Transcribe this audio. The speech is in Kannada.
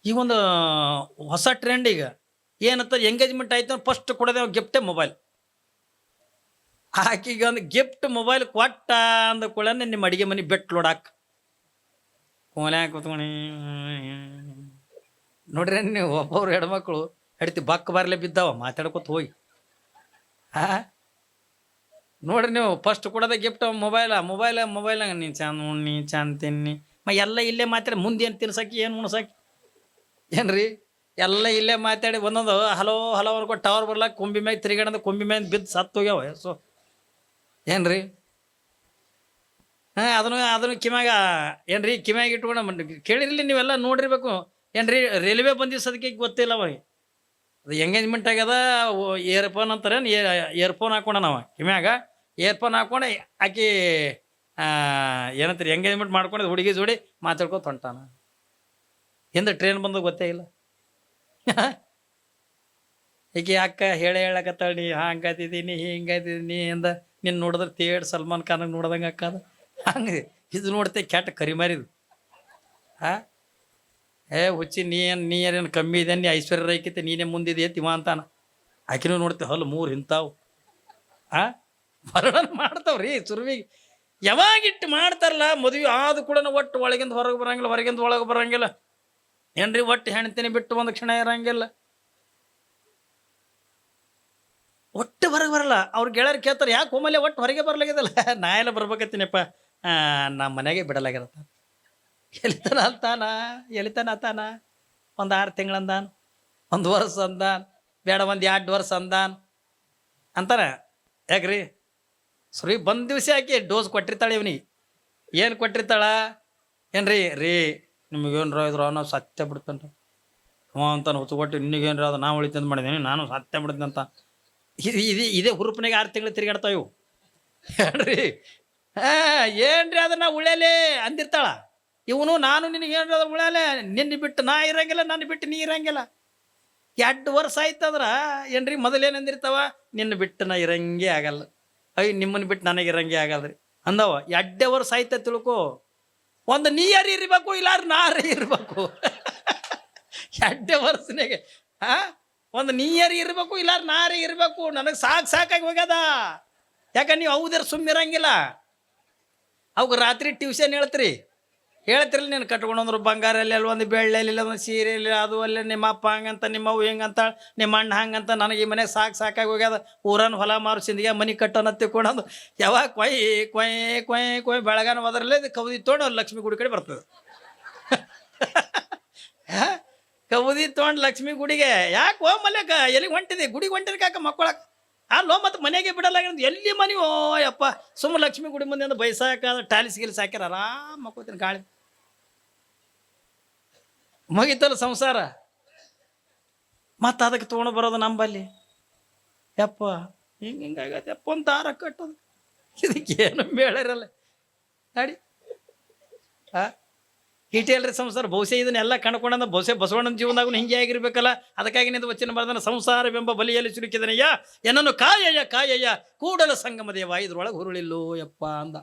ಈಗ ಒಂದು ಹೊಸ ಟ್ರೆಂಡ್ ಈಗ ಏನಂತ ಎಂಗೇಜ್ಮೆಂಟ್ ಆಯ್ತು ಫಸ್ಟ್ ಕೊಡೋದೇ ಗಿಫ್ಟೇ ಮೊಬೈಲ್. ಆಕಿಗೆ ಒಂದು ಗಿಫ್ಟ್ ಮೊಬೈಲ್ ಕೊಟ್ಟ ಅಂದ ಕೂಡ ನಿಮ್ಮ ಅಡಿಗೆ ಮನೆ ಬೆಟ್ಟು ನೋಡಾಕ ಕೋಲ್ಯಾಗ ಕೂತ್ಕೊಂಡು ನೋಡ್ರಿ ನೀವು ಒಬ್ಬೊಬ್ರು ಹೆಣ್ಮಕ್ಳು ಹೆಡ್ತಿ ಬಕ್ ಬಾರ್ಲೆ ಬಿದ್ದಾವ ಮಾತಾಡ್ಕೊತ ಹೋಗಿ. ನೋಡ್ರಿ ನೀವು ಫಸ್ಟ್ ಕೊಡೋದ ಗಿಫ್ಟ್ ಮೊಬೈಲ್ನಾಗ ನೀನು ಚಂದ ಉಣ್ಣಿ ಚಂದ ತಿನ್ನಿ ಎಲ್ಲ ಇಲ್ಲೇ ಮಾತಾಡಿ ಮುಂದೆ ಏನು ತಿನ್ಸಕ್ಕೆ ಏನು ಉಣ್ಸಕ್ಕೆ ಏನ್ರಿ ಎಲ್ಲ ಇಲ್ಲೇ ಮಾತಾಡಿ ಒಂದೊಂದು ಹಲೋ ಹಲೋ ಅನ್ಕೊಂಡು ಟವರ್ ಬರ್ಲಾಕ ಕೊಂಬಿ ಮ್ಯಾಗ ತಿರುಗಾಡಂದ ಕೊಂಬಿ ಮ್ಯಾಗ ಬಿದ್ದು ಸತ್ತು ಹೋಗ್ಯಾವ. ಸೊ ಏನ್ರಿ ಅದನ್ನು ಕಿಮ್ಯಾಗ ಏನ್ರಿ ಕಿಮ್ಯಾಗ ಇಟ್ಕೊಂಡು ಕೇಳಿರ್ಲಿ ನೀವೆಲ್ಲ ನೋಡಿರ್ಬೇಕು ಏನ್ರಿ. ರೈಲ್ವೆ ಬಂದಿಸೋದಕ್ಕೆ ಗೊತ್ತಿಲ್ಲ ಅವಾಗ ಅದು ಎಂಗೇಜ್ಮೆಂಟ್ ಆಗ್ಯದ. ಇಯರ್ಫೋನ್ ಅಂತಾರೆ ಇಯರ್ಫೋನ್ ಹಾಕೊಂಡ ನಾವು ಕಿಮ್ಯಾಗ ಇಯರ್ಫೋನ್ ಹಾಕೊಂಡು ಆಕಿ ಏನಂತಾರೆ ಎಂಗೇಜ್ಮೆಂಟ್ ಮಾಡ್ಕೊಂಡು ಹುಡುಗಿ ಜೋಡಿ ಮಾತಾಡ್ಕೊತ ಹೊಂಟಾನ. ಹಿಂದೆ ಟ್ರೈನ್ ಬಂದು ಗೊತ್ತೇ ಇಲ್ಲ. ಈಕೆ ಅಕ್ಕ ಹೇಳಕತ್ತಾಳ ನೀ ಹಂಗಾತಿದ್ದೀನಿ ಹಿಂಗಾತಿದ್ದೀನಿ ಅಂದ ನಿನ್ನ ನೋಡಿದ್ರೆ ತೇಡ್ ಸಲ್ಮಾನ್ ಖಾನಾಗ ನೋಡ್ದಂಗೆ ಅಕ್ಕದ ಹಂಗೆ ಇದು ನೋಡ್ತೆ ಕೆಟ್ಟ ಕರಿಮಾರಿದು. ಹುಚ್ಚಿ ನೀ ಏನೇನು ಕಮ್ಮಿ ಇದೆ ನೀ ಐಶ್ವರ್ಯ ರೈಕಿತೆ ನೀನೇ ಮುಂದಿದೆ ತಿವ ಅಂತಾನ. ಆಕಿನೂ ನೋಡ್ತೇವೆ ಹಲ್ಲು 3 ಇಂತಾವು ವರ್ಣನ ಮಾಡ್ತಾವ್ರಿ ಸುರುವಿಗೆ. ಯಾವಾಗಿಟ್ಟು ಮಾಡ್ತಾರಲ್ಲ ಮದುವೆ ಆದ ಕೂಡ ಒಟ್ಟು ಒಳಗಿಂದ ಹೊರಗೆ ಬರಂಗಿಲ್ಲ ಹೊರಗಿಂದ ಒಳಗೆ ಬರಂಗಿಲ್ಲ ಏನ್ರಿ. ಒಟ್ಟು ಹೆಣ್ತಿನಿ ಬಿಟ್ಟು ಒಂದು ಕ್ಷಣ ಇರಂಗಿಲ್ಲ. ಒಟ್ಟು ಹೊರಗೆ ಬರಲ್ಲ. ಅವ್ರ ಗೆಳೆಯರು ಕೇಳ್ತಾರೆ ಯಾಕೆ ಒಮ್ಮಲೆ ಒಟ್ಟು ಹೊರಗೆ ಬರ್ಲಾಗಿದಲ್ಲ. ನಾ ಎಲ್ಲ ಬರ್ಬೇಕತ್ತೀನಪ್ಪ ನಮ್ಮ ಮನೆಗೆ ಬಿಡಲಾಗಿರತ್ತ. ಎಲಿತಾನ ಅಂತಾನ ಒಂದು 6 ತಿಂಗಳಂದಾನ 1 ವರ್ಷ ಅಂದಾನ ಬೇಡ 1-2 ವರ್ಷ ಅಂದಾನ ಅಂತಾನೆ. ಯಾಕ್ರಿ ಸುರಿ ಬಂದ ದಿವಸ ಯಾಕೆ ಡೋಸ್ ಕೊಟ್ಟಿರ್ತಾಳೆ ಇವನಿಗೆ. ಏನು ಕೊಟ್ಟಿರ್ತಾಳ ಏನ್ರಿ ನಿಮಗೇನು ಇದ್ರು ನಾವು ಸತ್ಯ ಬಿಡ್ತಾನೆ ಅಂತಾನೆ ಹೊತ್ಕೊಟ್ಟು ನಿನಗೇನ್ರಿ ಅದು ನಾವು ಉಳಿತಂದು ಮಾಡಿದ್ದೀನಿ ನಾನು ಸತ್ಯ ಬಿಡ್ತೀನಿ ಅಂತ. ಇದೇ ಹುರುಪನಾಗ 6 ತಿಂಗಳು ತಿರುಗಾಡ್ತಾವ ಇವು ಏನ್ರಿ. ಏನ್ರಿ ಅದನ್ನ ಉಳ್ಯಾಲೆ ಅಂದಿರ್ತಾಳ. ಇವನು ನಾನು ನಿನಗೇನ್ರಿ ಅದ್ರ ಉಳ್ಯಾಲೆ ನಿನ್ನ ಬಿಟ್ಟು ನಾ ಇರಂಗಿಲ್ಲ ನನ್ನ ಬಿಟ್ಟು ನೀ ಇರಂಗಿಲ್ಲ. 2 ವರ್ಷ ಆಯ್ತಂದ್ರ ಏನ್ರಿ ಮೊದಲೇನಂದಿರ್ತಾವ ನಿನ್ನ ಬಿಟ್ಟು ನಾ ಇರಂಗೆ ಆಗಲ್ಲ ನಿಮ್ಮನ್ನ ಬಿಟ್ಟು ನನಗೆ ಇರಂಗೆ ಆಗಲ್ರಿ ಅಂದವ. 2 ವರ್ಷ ಆಯ್ತ ತಿಳ್ಕೊ. ಒಂದು ನೀರು ಇರಬೇಕು ಇಲ್ಲಾರ ನಾರೇ ಇರಬೇಕು. 2 ವರ್ಷನಾಗೆ ಒಂದು ನೀರು ಇರಬೇಕು ಇಲ್ಲಾರ ನಾರೇ ಇರಬೇಕು. ನನಗೆ ಸಾಕಾಗಿ ಹೋಗ್ಯದ. ಯಾಕಂದ್ರೆ ನೀವು ಹೌದ್ರ ಸುಮ್ಮಿರಂಗಿಲ್ಲ. ಅವಾಗ ರಾತ್ರಿ ಟ್ಯೂಷನ್ ಹೇಳ್ತಿರಲ್ಲ ನೀನು ಕಟ್ಕೊಂಡ್ರು ಬಂಗಾರಲ್ಲಿ ಅಲ್ಲಿ ಒಂದು ಬೆಳ್ಳೆಲ್ಲ ಒಂದು ಸೀರೆಯಲ್ಲಿ ಅದು ಅಲ್ಲೇ ನಿಮ್ಮ ಅಪ್ಪ ಹಂಗಂತ ನಿಮ್ಮ ಅವ್ವ ಹೆಂಗಂತ ನಿಮ್ಮ ಅಣ್ಣ ಹಂಗಂತ ನನಗೆ ಈ ಮನೆಗೆ ಸಾಕಾಗಿ ಹೋಗ್ಯದ. ಊರನ್ನು ಹೊಲ ಮಾರು ಸಿಂದಿಗೆ ಮನೆ ಕಟ್ಟೋನ ತಿಳ್ಕೊಳೋದು. ಯಾವಾಗ ಕೊಯ್ ಬೆಳಗಾನ ಹೋದ್ರಲ್ಲೇ ಕೌದಿ ತೊಗೊಂಡು ಲಕ್ಷ್ಮಿ ಗುಡಿ ಕಡೆ ಬರ್ತದೆ. ಕೌದಿ ತೊಗೊಂಡು ಲಕ್ಷ್ಮಿ ಗುಡಿಗೆ ಯಾಕೆ ಮಲ್ಯಾಕ ಎಲ್ಲಿಗೆ ಹೊಂಟಿದೆ ಗುಡಿಗೆ ಹೊಂಟಿದಕ್ಕೆ ಯಾಕೆ ಮಕ್ಕಳಕ್ಕೆ ಅಲ್ಲೋ ಮತ್ತು ಮನೆಗೆ ಬಿಡಲಾಗಿರೋದು ಎಲ್ಲಿ ಮನೆ ಓ ಯಪ್ಪ ಸುಮ್ಮ ಲಕ್ಷ್ಮಿ ಗುಡಿ ಮುಂದೆ ಒಂದು ಬೈಸಾಕ ಟಾಲಿಸ್ ಗಿಲ್ಸ್ ಹಾಕ್ಯಾರ ಆರಾಮ್ ಮಕ್ಕೋತೀನಿ ಗಾಳಿ ಮುಗಿತಲ್ಲ ಸಂಸಾರ. ಮತ್ತು ಅದಕ್ಕೆ ತೊಗೊಂಡು ಬರೋದು ನಂಬಲ್ಲಿ ಯಪ್ಪ ಹಿಂಗಾಗತ್ತೆ ಯಪ್ಪ ಒಂದು ದಾರ ಕಟ್ಟೋದು ಇದಕ್ಕೇನು ಬೇಳಿರಲ್ಲ ನಾಡಿ ಇಟೇಲ್ರಿ ಸಂಸಾರ. ಬಹುಶಃ ಇದನ್ನೆಲ್ಲ ಕಣ್ಕೊಂಡ ಬಹುಶಃ ಬಸವಣ್ಣನ ಜೀವನದಾಗೂ ಹಿಂಗೆ ಆಗಿರ್ಬೇಕಲ್ಲ. ಅದಕ್ಕಾಗಿ ನಿಂದು ವಚನ ಬರೆದನ ಸಂಸಾರವೆಂಬ ಬಲಿಯಲ್ಲಿ ಸಿಲುಕಿದನಯ್ಯ ಎನ್ನನ್ನು ಕಾಯಯ್ಯ ಕೂಡಲ ಸಂಗಮ ದೇವ ಇದ್ರೊಳಗೆ ಹುರುಳಿಲ್ಲೋ ಯಪ್ಪ ಅಂದ.